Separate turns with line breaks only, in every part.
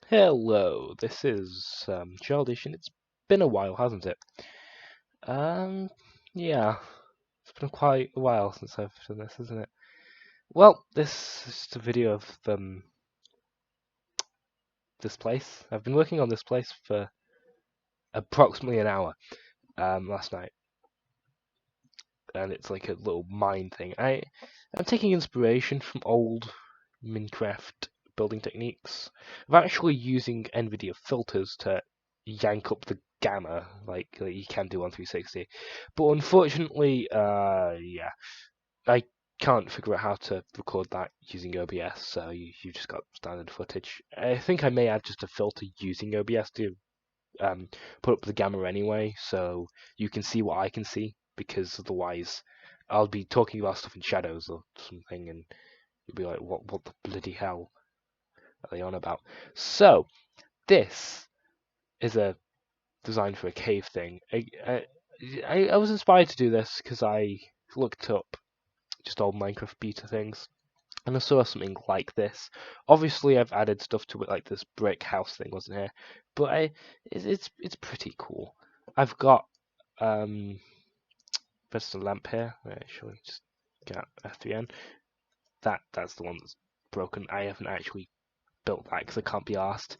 Hello, this is Childish, and it's been a while, hasn't it? Um, yeah, it's been quite a while since I've done this, isn't it? Well, this is just a video of this place. I've been working on this place for approximately an hour last night, and it's like a little mine thing. I'm taking inspiration from old Minecraft building techniques. I'm actually using NVIDIA filters to yank up the gamma like you can do on 360. But unfortunately, yeah, I can't figure out how to record that using OBS, so you just got standard footage. I think I may add just a filter using OBS to put up the gamma anyway, so you can see what I can see, because otherwise I'll be talking about stuff in shadows or something, and you'll be like, what the bloody hell are they on about? So, this is a design for a cave thing. I was inspired to do this because I looked up just old Minecraft beta things, and I saw something like this. Obviously, I've added stuff to it, like this brick house thing wasn't here, but it's pretty cool. I've got there's a lamp here. Actually, just get F3N. That's the one that's broken. I haven't actually built that because I can't be asked.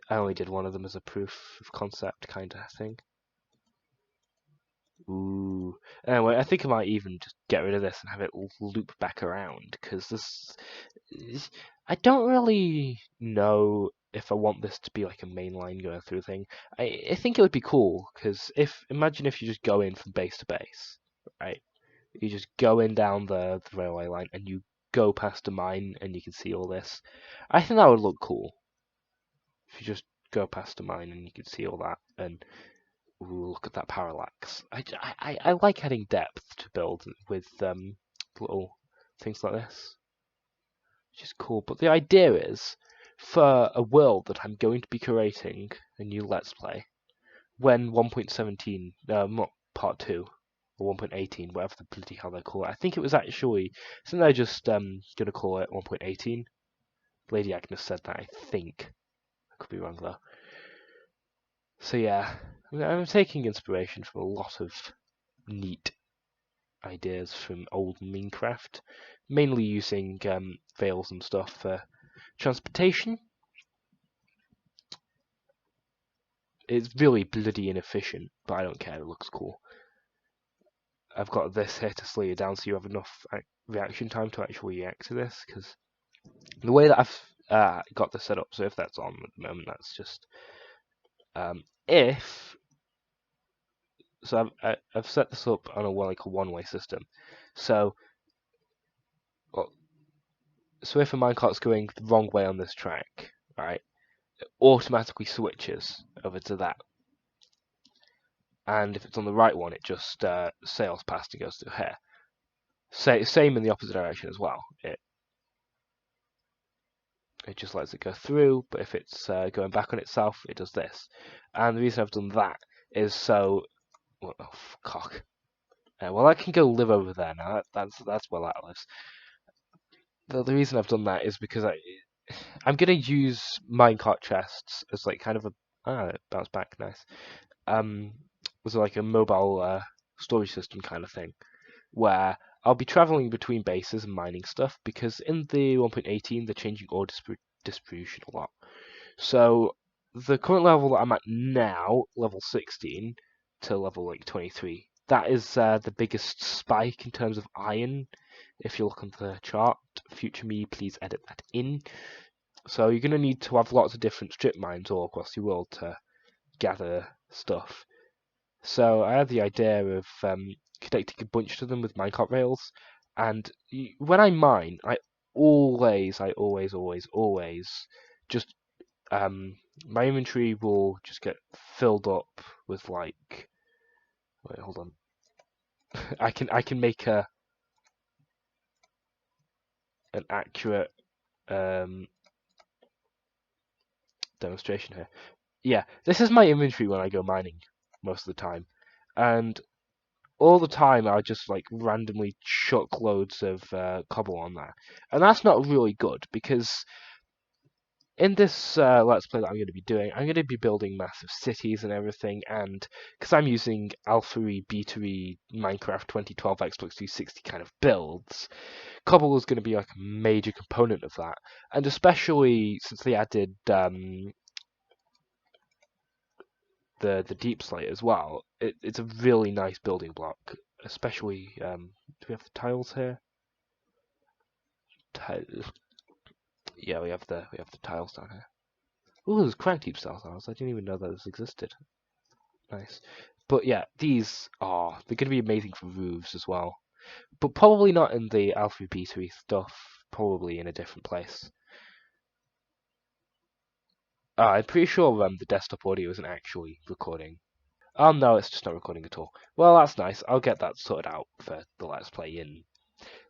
I only did one of them as a proof of concept kind of thing. Ooh. Anyway, I think I might even just get rid of this and have it loop back around, because I don't really know if I want this to be like a main line going through thing. I think it would be cool, because imagine if you just go in from base to base, right? You just go in down the railway line and you go past a mine and you can see all this. I think that would look cool if you just go past a mine and you can see all that. And ooh, look at that parallax. I like adding depth to build with little things like this, which is cool. But the idea is for a world that I'm going to be creating a new Let's Play when 1.17, not part 2, or 1.18, whatever the bloody hell they call it. I think it was actually, I think they're just going to call it 1.18. Lady Agnes said that, I think. I could be wrong though. So yeah, I'm taking inspiration from a lot of neat ideas from old Minecraft, mainly using veils and stuff for transportation. It's really bloody inefficient, but I don't care, it looks cool. I've got this here to slow you down so you have enough reaction time to actually react to this, because the way that I've got this set up, so if that's on at the moment, that's just if so I've set this up on a one-way system. So so if a minecart's going the wrong way on this track, right, it automatically switches over to that, and if it's on the right one, it just sails past and goes through here. Same in the opposite direction as well. It just lets it go through, but if it's going back on itself, it does this. And the reason I've done that is so, oh, cock. Well, I can go live over there now. That's where that lives. The reason I've done that is because I'm gonna use minecart chests as like kind of a it bounced back, nice. As like a mobile storage system kind of thing, where I'll be traveling between bases and mining stuff, because in the 1.18 they're changing ore distribution a lot. So the current level that I'm at now, level 16 to level like 23, that is the biggest spike in terms of iron. If you look on the chart, future me, please edit that in. So you're going to need to have lots of different strip mines all across the world to gather stuff. So I had the idea of connecting a bunch of them with minecart rails, and when I mine, I always just my inventory will just get filled up with like, wait, hold on, I can make an accurate um, demonstration here. Yeah, this is my inventory when I go mining most of the time, and all the time I just like randomly chuck loads of cobble on there, and that's not really good, because in this Let's Play that I'm going to be doing, I'm going to be building massive cities and everything, and because I'm using alpha-y, beta-y, Minecraft 2012 Xbox 360 kind of builds, cobble is going to be like a major component of that, and especially since they added the deep slate as well, it's a really nice building block, especially, do we have the tiles here? Yeah, we have the tiles down here. Oh, there's crank deep style tiles. I didn't even know that this existed. Nice. But yeah, they're going to be amazing for roofs as well. But probably not in the Alpha Beta stuff, probably in a different place. I'm pretty sure the desktop audio isn't actually recording. Oh no, it's just not recording at all. Well, that's nice. I'll get that sorted out for the Let's Play in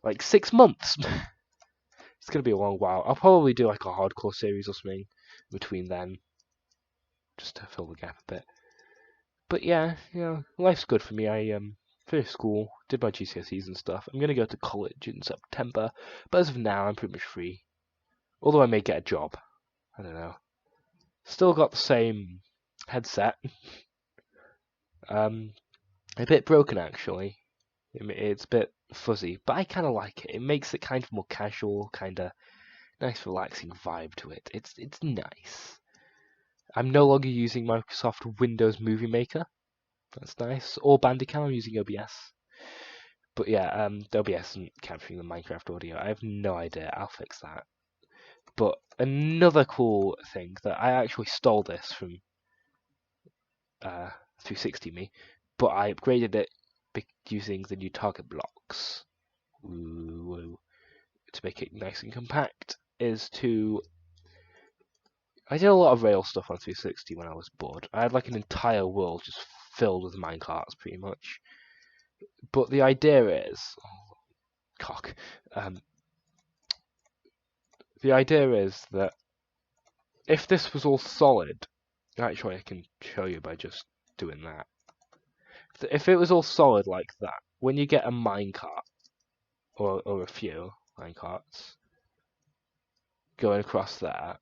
like 6 months. It's going to be a long while. I'll probably do like a hardcore series or something between then, just to fill the gap a bit. But yeah, life's good for me. I finished school, did my GCSEs and stuff. I'm gonna go to college in September, but as of now, I'm pretty much free. Although I may get a job. I don't know. Still got the same headset. A bit broken actually. It's a bit fuzzy, but I kind of like it. It makes it kind of more casual, kind of nice, relaxing vibe to it. It's nice. I'm no longer using Microsoft Windows Movie Maker. That's nice. Or Bandicam. I'm using OBS. But yeah, the OBS isn't capturing the Minecraft audio. I have no idea. I'll fix that. But another cool thing that I actually stole this from 360 me, but I upgraded it using the new target blocks. Ooh, to make it nice and compact I did a lot of rail stuff on 360 when I was bored. I had like an entire world just filled with minecarts, pretty much. But the idea is, cock. The idea is that if this was all solid, actually I can show you by just doing that. If it was all solid like that, when you get a minecart, or a few minecarts, going across there,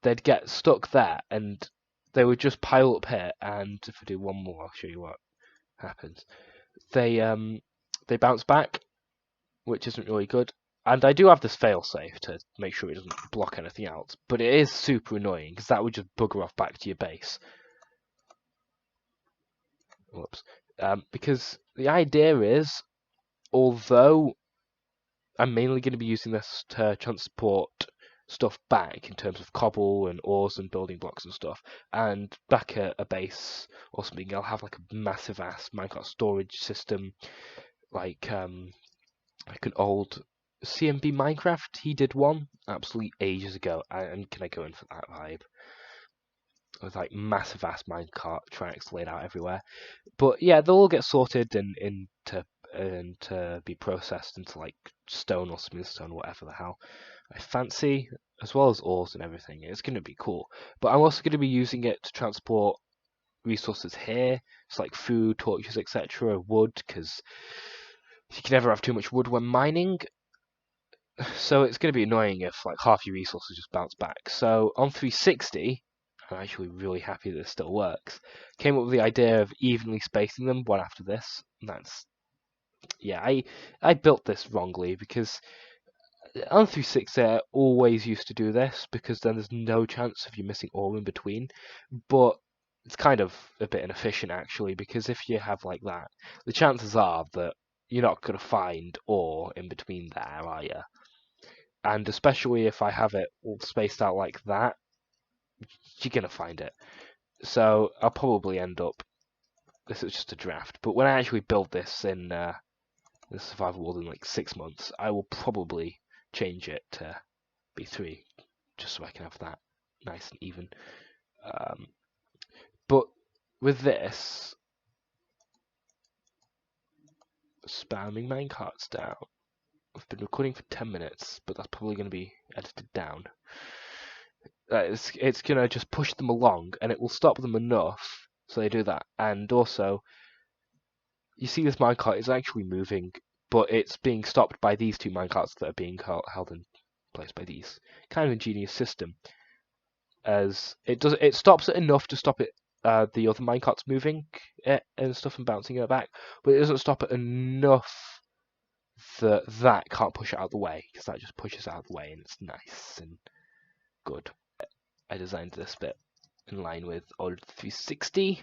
they'd get stuck there, and they would just pile up here, and if I do one more, I'll show you what happens. They bounce back, which isn't really good. And I do have this failsafe to make sure it doesn't block anything else, but it is super annoying because that would just bugger off back to your base. Whoops. Because the idea is, although I'm mainly going to be using this to transport stuff back in terms of cobble and ores and building blocks and stuff, and back at a base or something, I'll have like a massive ass minecart storage system, like an old CMB Minecraft. He did one absolutely ages ago, and can I go in for that vibe? With like massive ass minecart tracks laid out everywhere. But yeah, they'll all get sorted and to be processed into like stone or smooth stone, whatever the hell I fancy, as well as ores and everything. It's going to be cool. But I'm also going to be using it to transport resources here, so like food, torches, etc., wood, because you can never have too much wood when mining. So it's going to be annoying if like half your resources just bounce back. So on 360, I'm actually really happy that this still works. Came up with the idea of evenly spacing them one after this. And yeah, I built this wrongly because on 360 I always used to do this because then there's no chance of you missing ore in between. But it's kind of a bit inefficient actually, because if you have like that, the chances are that you're not going to find ore in between there, are you? And especially if I have it all spaced out like that, you're gonna find it. So I'll probably end up. This is just a draft, but when I actually build this in the survival world in like 6 months, I will probably change it to B3, just so I can have that nice and even. But with this, spamming minecarts down. I've been recording for 10 minutes, but that's probably going to be edited down. It's going to just push them along, and it will stop them enough so they do that. And also, you see this minecart is actually moving, but it's being stopped by these two minecarts that are being held in replaced by these. Kind of ingenious system, as it stops it enough to stop it the other minecarts moving it and stuff and bouncing it back, but it doesn't stop it enough that can't push it out of the way, because that just pushes it out of the way and it's nice and good. I designed this bit in line with old 360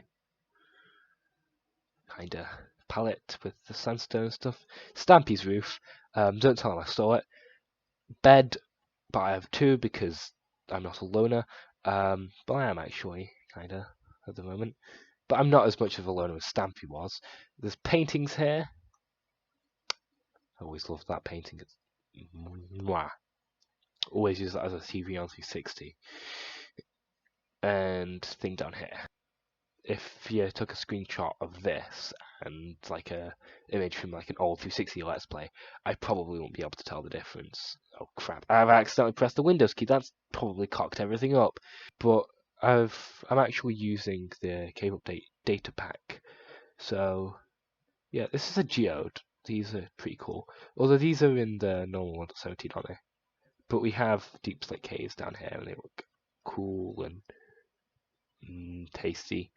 kind of palette with the sandstone stuff. Stampy's roof. Don't tell him I stole it. Bed, but I have two because I'm not a loner. But I am actually kinda at the moment. But I'm not as much of a loner as Stampy was. There's paintings here. I always loved that painting. It's mwah. Always use that as a TV on 360. And thing down here. If you took a screenshot of this and like a image from like an old 360 Let's Play, I probably won't be able to tell the difference. Oh crap! I've accidentally pressed the Windows key. That's probably cocked everything up. But I'm actually using the Cave Update data pack. So yeah, this is a geode. These are pretty cool. Although these are in the normal 1.17, aren't they? But we have deep slate caves down here, and they look cool and tasty.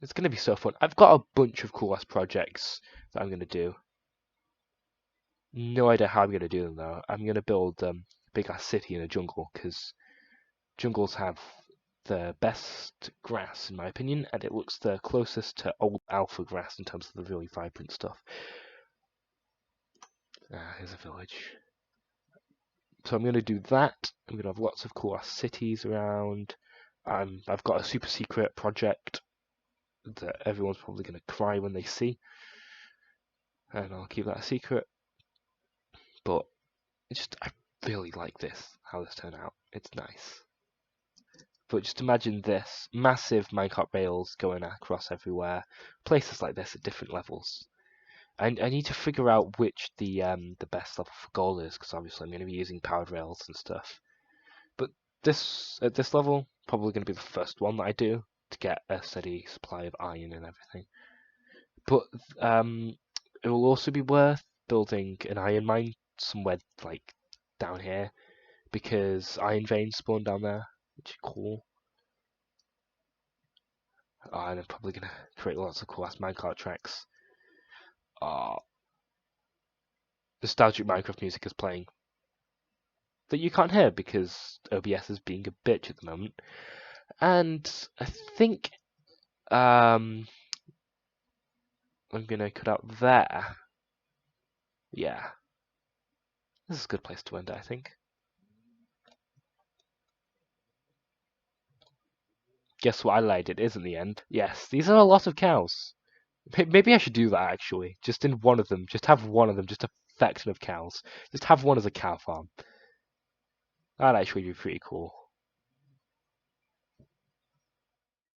It's going to be so fun. I've got a bunch of cool ass projects that I'm going to do. No idea how I'm going to do them though. I'm going to build a big ass city in a jungle, because jungles have the best grass in my opinion, and it looks the closest to old alpha grass in terms of the really vibrant stuff. Here's a village. So I'm going to do that. I'm going to have lots of cool ass cities around. I've got a super secret project that everyone's probably going to cry when they see, and I'll keep that a secret. But I really like how this turned out. It's nice. But just imagine this massive minecart rails going across everywhere, places like this at different levels. And I need to figure out which the best level for gold is, because obviously I'm going to be using powered rails and stuff. But at this level, probably going to be the first one that I do to get a steady supply of iron and everything. But it will also be worth building an iron mine somewhere like down here, because iron veins spawn down there, which is cool. And I'm probably gonna create lots of cool ass minecart tracks. Nostalgic Minecraft music is playing that you can't hear because OBS is being a bitch at the moment. And I think I'm gonna cut out there. Yeah. This is a good place to end it, I think. Guess what I laid it is in the end. Yes, these are a lot of cows. Maybe I should do that actually. Just in one of them. Just have one of them. Just a faction of cows. Just have one as a cow farm. That'd actually be pretty cool.